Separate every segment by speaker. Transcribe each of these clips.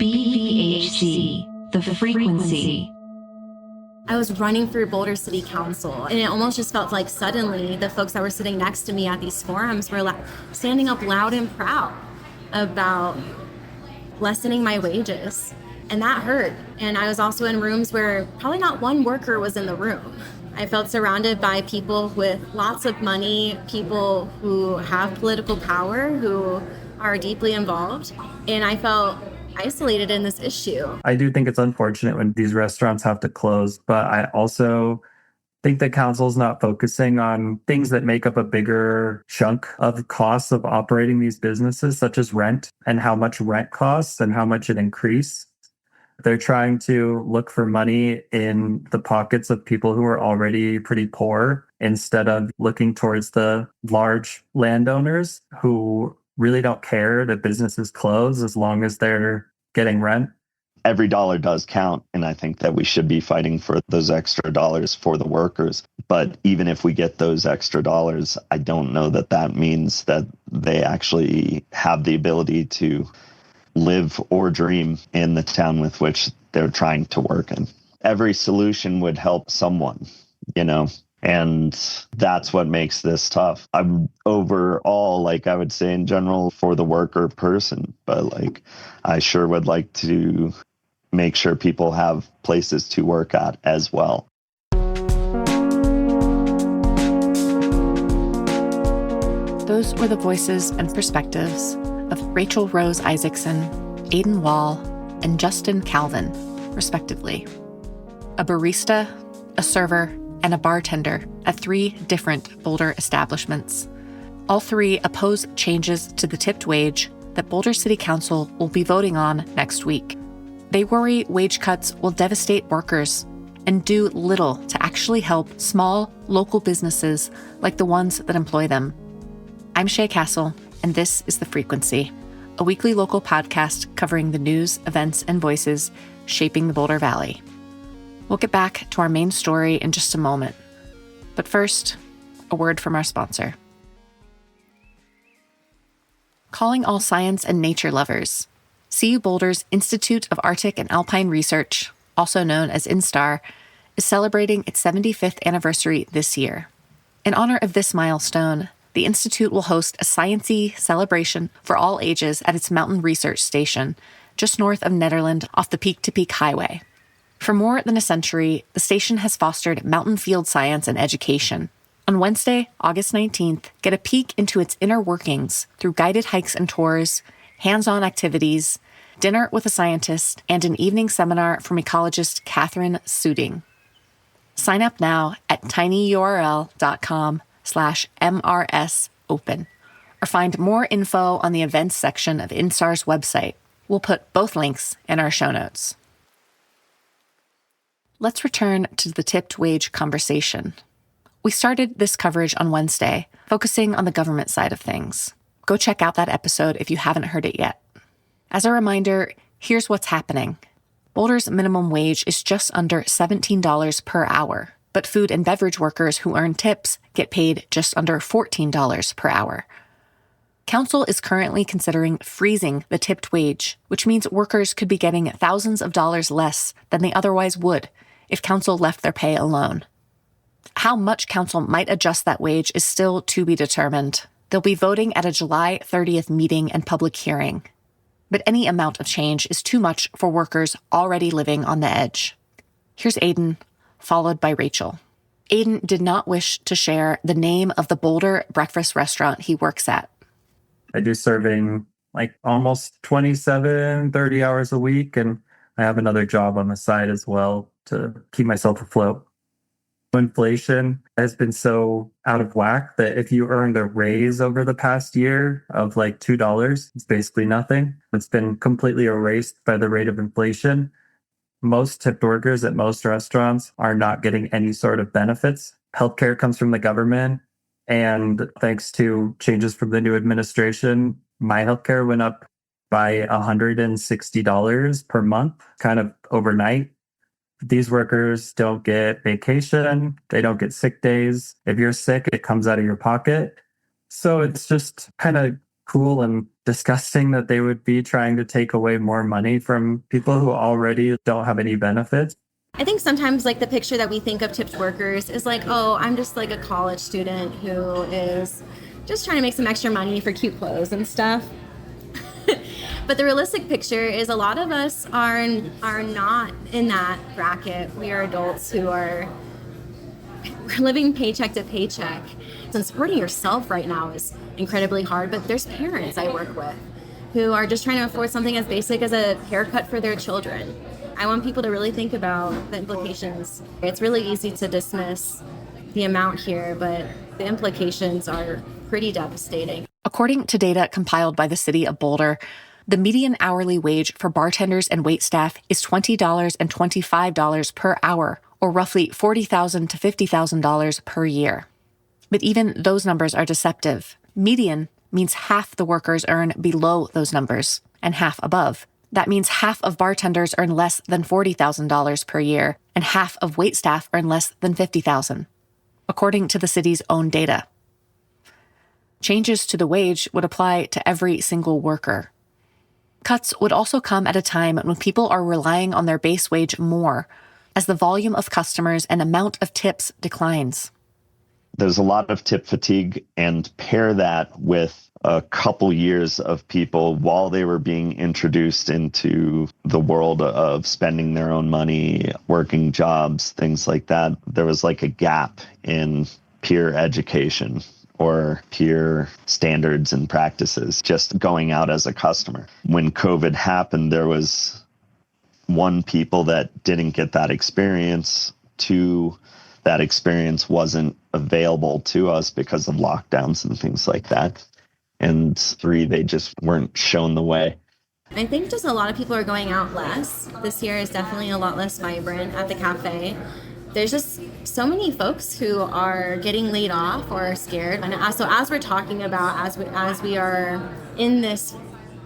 Speaker 1: BVHC, the frequency.
Speaker 2: I was running through Boulder City Council, and it almost just felt like suddenly the folks that were sitting next to me at these forums were standing up loud and proud about lessening my wages. And that hurt. And I was also in rooms where probably not one worker was in the room. I felt surrounded by people with lots of money, people who have political power, who are deeply involved. And I felt isolated in this issue.
Speaker 3: I do think it's unfortunate when these restaurants have to close, but I also think the council's not focusing on things that make up a bigger chunk of costs of operating these businesses, such as rent and how much rent costs and how much it increased. They're trying to look for money in the pockets of people who are already pretty poor instead of looking towards the large landowners who really don't care that businesses close as long as they're getting rent.
Speaker 4: Every dollar does count, and I think that we should be fighting for those extra dollars for the workers. But even if we get those extra dollars, I don't know that that means that they actually have the ability to live or dream in the town with which they're trying to work in. Every solution would help someone, and that's what makes this tough. I'm overall, I would say in general, for the worker person, but I sure would like to make sure people have places to work at as well.
Speaker 5: Those were the voices and perspectives of Rachel Rose Isaacson, Aidan Wall, and Justin Kalvin, respectively. A barista, a server, and a bartender at 3 different Boulder establishments. All 3 oppose changes to the tipped wage that Boulder City Council will be voting on next week. They worry wage cuts will devastate workers and do little to actually help small, local businesses like the ones that employ them. I'm Shay Castle, and this is The Frequency, a weekly local podcast covering the news, events, and voices shaping the Boulder Valley. We'll get back to our main story in just a moment. But first, a word from our sponsor. Calling all science and nature lovers, CU Boulder's Institute of Arctic and Alpine Research, also known as INSTAAR, is celebrating its 75th anniversary this year. In honor of this milestone, the Institute will host a science-y celebration for all ages at its mountain research station, just north of Nederland off the Peak to Peak Highway. For more than a century, the station has fostered mountain field science and education. On Wednesday, August 19th, get a peek into its inner workings through guided hikes and tours, hands-on activities, dinner with a scientist, and an evening seminar from ecologist Katharine Suding. Sign up now at tinyurl.com/MRSopen or find more info on the events section of INSTAAR's website. We'll put both links in our show notes. Let's return to the tipped wage conversation. We started this coverage on Wednesday, focusing on the government side of things. Go check out that episode if you haven't heard it yet. As a reminder, here's what's happening. Boulder's minimum wage is just under $17 per hour, but food and beverage workers who earn tips get paid just under $14 per hour. Council is currently considering freezing the tipped wage, which means workers could be getting thousands of dollars less than they otherwise would if Council left their pay alone. How much Council might adjust that wage is still to be determined. They'll be voting at a July 30th meeting and public hearing. But any amount of change is too much for workers already living on the edge. Here's Aidan, followed by Rachel. Aidan did not wish to share the name of the Boulder breakfast restaurant he works at.
Speaker 3: I do serving almost 27, 30 hours a week, and I have another job on the side as well to keep myself afloat. Inflation has been so out of whack that if you earned a raise over the past year of $2, it's basically nothing. It's been completely erased by the rate of inflation. Most tipped workers at most restaurants are not getting any sort of benefits. Healthcare comes from the government, and thanks to changes from the new administration, my healthcare went up by $160 per month, kind of overnight. These workers don't get vacation. They don't get sick days. If you're sick, it comes out of your pocket. So it's just kind of cool and disgusting that they would be trying to take away more money from people who already don't have any benefits.
Speaker 2: I think sometimes like the picture that we think of tipped workers is like, oh, I'm just like a college student who is just trying to make some extra money for cute clothes and stuff. But the realistic picture is a lot of us are not in that bracket. We are adults who are living paycheck to paycheck. And supporting yourself right now is incredibly hard, but there's parents I work with who are just trying to afford something as basic as a haircut for their children. I want people to really think about the implications. It's really easy to dismiss the amount here, but the implications are pretty devastating.
Speaker 5: According to data compiled by the city of Boulder, the median hourly wage for bartenders and waitstaff is $20 and $25 per hour, or roughly $40,000 to $50,000 per year. But even those numbers are deceptive. Median means half the workers earn below those numbers and half above. That means half of bartenders earn less than $40,000 per year and half of waitstaff earn less than $50,000, according to the city's own data. Changes to the wage would apply to every single worker. Cuts would also come at a time when people are relying on their base wage more, as the volume of customers and amount of tips declines.
Speaker 4: There's a lot of tip fatigue, and pair that with a couple years of people while they were being introduced into the world of spending their own money, working jobs, things like that. There was like a gap in peer education or peer standards and practices, just going out as a customer. When COVID happened, there was one, people that didn't get that experience, two, that experience wasn't available to us because of lockdowns and things like that. And three, they just weren't shown the way.
Speaker 2: I think just a lot of people are going out less. This year is definitely a lot less vibrant at the cafe. There's just so many folks who are getting laid off or are scared. And so as we're talking about, as we are in this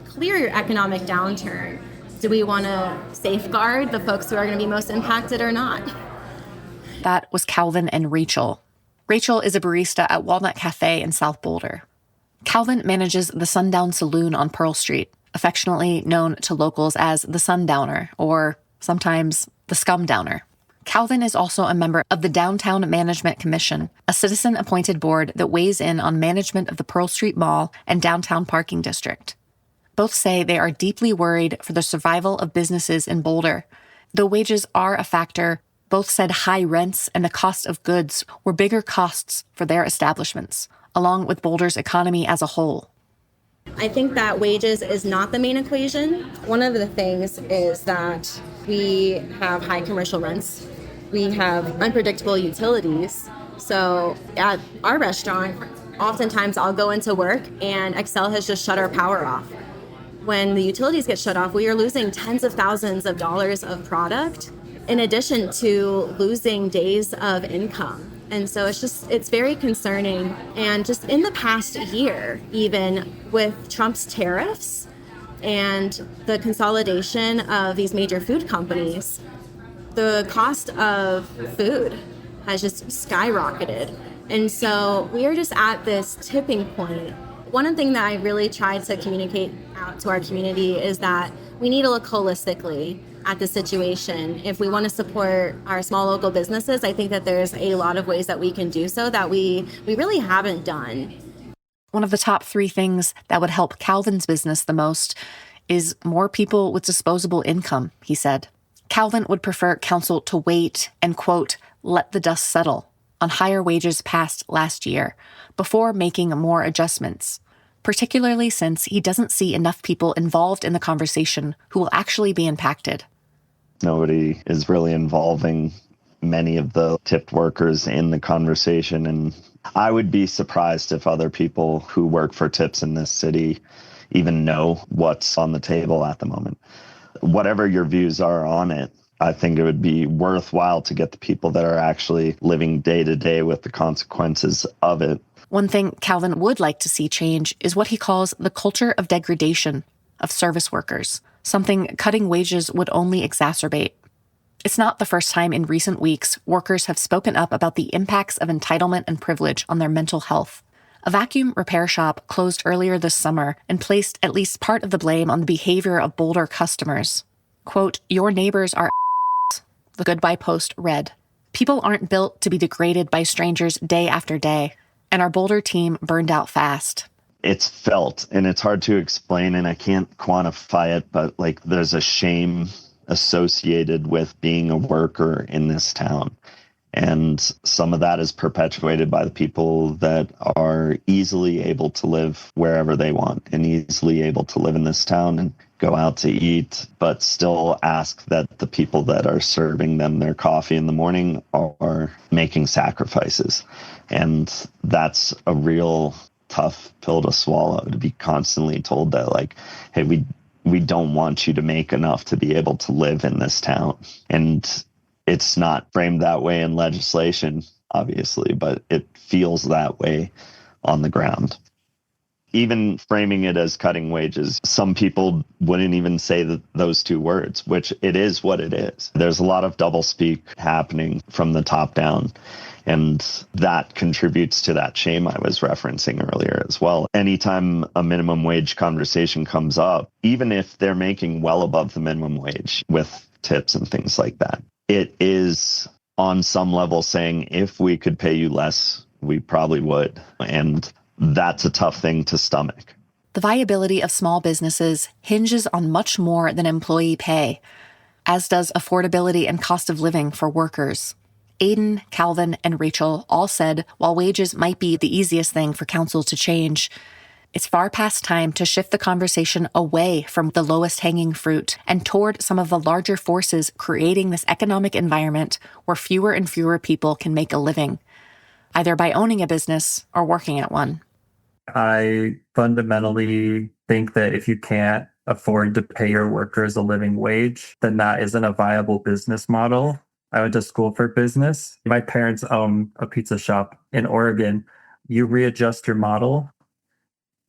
Speaker 2: clear economic downturn, do we want to safeguard the folks who are going to be most impacted or not?
Speaker 5: That was Kalvin and Rachel. Rachel is a barista at Walnut Cafe in South Boulder. Kalvin manages the Sundown Saloon on Pearl Street, affectionately known to locals as the Sundowner, or sometimes the Scumdowner. Kalvin is also a member of the Downtown Management Commission, a citizen-appointed board that weighs in on management of the Pearl Street Mall and downtown parking district. Both say they are deeply worried for the survival of businesses in Boulder. Though wages are a factor, both said high rents and the cost of goods were bigger costs for their establishments, along with Boulder's economy as a whole.
Speaker 2: I think that wages is not the main equation. One of the things is that we have high commercial rents. We have unpredictable utilities. So at our restaurant, oftentimes I'll go into work and Excel has just shut our power off. When the utilities get shut off, we are losing tens of thousands of dollars of product, in addition to losing days of income. And so it's very concerning. And just in the past year, even with Trump's tariffs and the consolidation of these major food companies, the cost of food has just skyrocketed. And so we are just at this tipping point. One thing that I really tried to communicate out to our community is that we need to look holistically at the situation. If we want to support our small local businesses, I think that there's a lot of ways that we can do so that we really haven't done.
Speaker 5: One of the top 3 things that would help Kalvin's business the most is more people with disposable income, he said. Kalvin would prefer council to wait and, quote, let the dust settle on higher wages passed last year before making more adjustments, particularly since he doesn't see enough people involved in the conversation who will actually be impacted.
Speaker 4: Nobody is really involving many of the tipped workers in the conversation, and I would be surprised if other people who work for tips in this city even know what's on the table at the moment. Whatever your views are on it, I think it would be worthwhile to get the people that are actually living day to day with the consequences of it.
Speaker 5: One thing Kalvin would like to see change is what he calls the culture of degradation of service workers, something cutting wages would only exacerbate. It's not the first time in recent weeks workers have spoken up about the impacts of entitlement and privilege on their mental health. A vacuum repair shop closed earlier this summer and placed at least part of the blame on the behavior of Boulder customers. Quote, "Your neighbors are the Goodbye Post read. People aren't built to be degraded by strangers day after day, and our Boulder team burned out fast."
Speaker 4: It's felt, and it's hard to explain, and I can't quantify it, but like there's a shame associated with being a worker in this town. And some of that is perpetuated by the people that are easily able to live wherever they want and easily able to live in this town and go out to eat, but still ask that the people that are serving them their coffee in the morning are making sacrifices. And that's a real tough pill to swallow, to be constantly told that, like, hey, we don't want you to make enough to be able to live in this town. And it's not framed that way in legislation, obviously, but it feels that way on the ground. Even framing it as cutting wages, some people wouldn't even say those two words, which it is what it is. There's a lot of doublespeak happening from the top down, and that contributes to that shame I was referencing earlier as well. Anytime a minimum wage conversation comes up, even if they're making well above the minimum wage with tips and things like that, it is on some level saying, if we could pay you less, we probably would. And that's a tough thing to stomach.
Speaker 5: The viability of small businesses hinges on much more than employee pay, as does affordability and cost of living for workers. Aidan, Kalvin, and Rachel all said while wages might be the easiest thing for council to change, it's far past time to shift the conversation away from the lowest hanging fruit and toward some of the larger forces creating this economic environment where fewer and fewer people can make a living, either by owning a business or working at one.
Speaker 3: I fundamentally think that if you can't afford to pay your workers a living wage, then that isn't a viable business model. I went to school for business. My parents own a pizza shop in Oregon. You readjust your model,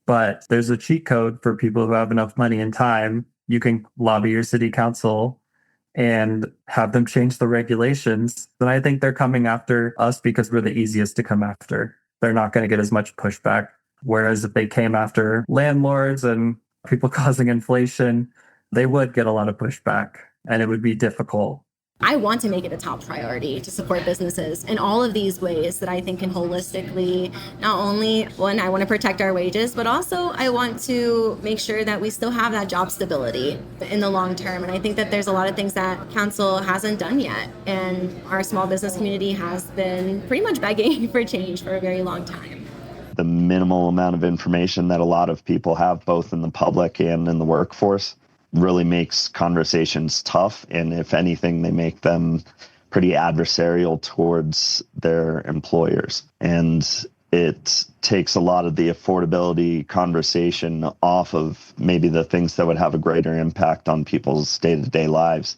Speaker 3: but there's a cheat code for people who have enough money and time. You can lobby your city council and have them change the regulations. And I think they're coming after us because we're the easiest to come after. They're not going to get as much pushback. Whereas if they came after landlords and people causing inflation, they would get a lot of pushback and it would be difficult.
Speaker 2: I want to make it a top priority to support businesses in all of these ways that I think can holistically, not only, one, I want to protect our wages, but also I want to make sure that we still have that job stability in the long term. And I think that there's a lot of things that council hasn't done yet. And our small business community has been pretty much begging for change for a very long time.
Speaker 4: The minimal amount of information that a lot of people have, both in the public and in the workforce, really makes conversations tough. And if anything, they make them pretty adversarial towards their employers. And it takes a lot of the affordability conversation off of maybe the things that would have a greater impact on people's day-to-day lives,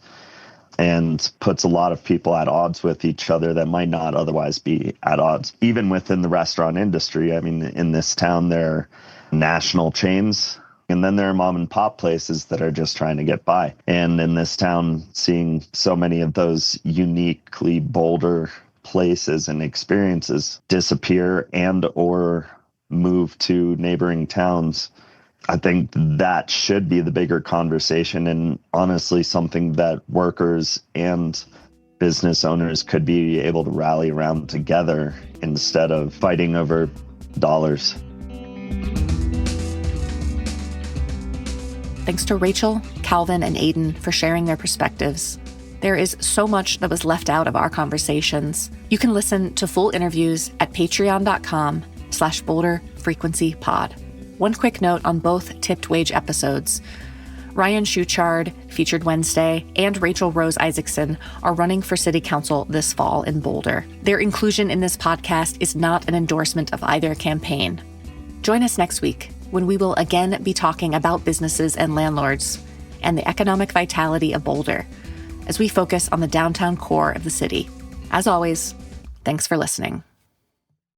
Speaker 4: and puts a lot of people at odds with each other that might not otherwise be at odds. Even within the restaurant industry, I mean, in this town, there are national chains, and then there are mom and pop places that are just trying to get by. And in this town, seeing so many of those uniquely Boulder places and experiences disappear and or move to neighboring towns, I think that should be the bigger conversation, and honestly something that workers and business owners could be able to rally around together instead of fighting over dollars.
Speaker 5: Thanks to Rachel, Kalvin, and Aidan for sharing their perspectives. There is so much that was left out of our conversations. You can listen to full interviews at patreon.com/Boulder Frequency Pod. One quick note on both tipped wage episodes. Ryan Schuchard, featured Wednesday, and Rachel Rose Isaacson are running for city council this fall in Boulder. Their inclusion in this podcast is not an endorsement of either campaign. Join us next week when we will again be talking about businesses and landlords and the economic vitality of Boulder as we focus on the downtown core of the city. As always, thanks for listening.